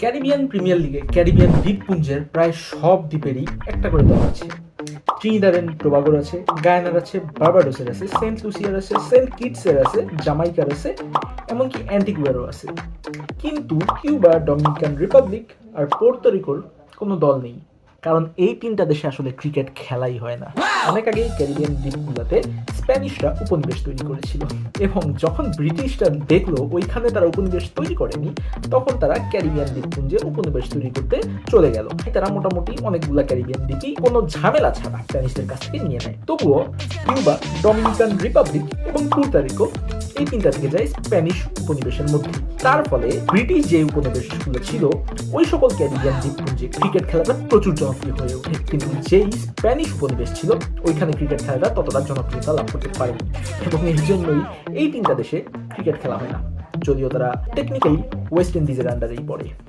Caribbean premier লিগে Caribbean দ্বীপপুঞ্জের প্রায় সব দ্বীপেরই একটা করে দল আছে। ট্রিনিদাদ এন্ড টোবাগোর আছে, গায়ানার আছে, বার্বাডোসের আছে, সেন্ট লুসিয়ার আছে, সেন্ট কিটসের আছে, জামাইকার আছে, এমনকি অ্যান্টিগুয়ারও আছে। কিন্তু কিউবা, ডমিনিকান রিপাবলিক আর পোর্তো কোনো দল নেই, কারণ এই তিনটা দেশে আসলে ক্রিকেট খেলাই হয় না। অনেক আগেই ক্যারিবিয়ান দ্বীপগুলোতে স্প্যানিশরা উপনিবেশ তৈরি করেছিল, এবং যখন ব্রিটিশরা দেখলো ওইখানে তারা উপনিবেশ তৈরি করেনি, তখন তারা ক্যারিবিয়ান দ্বীপপুঞ্জে উপনিবেশ তৈরি করতে চলে গেল। তারা মোটামুটি অনেকগুলা ক্যারিবিয়ান দ্বীপই কোনো ঝামেলা ছাড়া স্প্যানিশদের কাছ থেকে নিয়ে নেয়। তবুও কিউবা, ডমিনিকান রিপাবলিক এবং পুর্তো এই তিনটা থেকে যায় স্প্যানিশ উপনিবেশের মধ্যে। তার ফলে ব্রিটিশ যে উপনিবেশগুলো ছিল ওই সকল ক্যারিবিয়ান দ্বীপপুঞ্জে ক্রিকেট খেলাটা প্রচুর জনপ্রিয় হয়ে ওঠে, কিন্তু যেই স্প্যানিশ উপনিবেশ ছিল ওইখানে ক্রিকেট খেলাটা ততটা জনপ্রিয়তা লাভ করতে পারেনি, এবং এর জন্যই এই তিনটা দেশে ক্রিকেট খেলা হয় না, যদিও তারা টেকনিক্যালি ওয়েস্ট ইন্ডিজের আন্ডারেই পড়ে।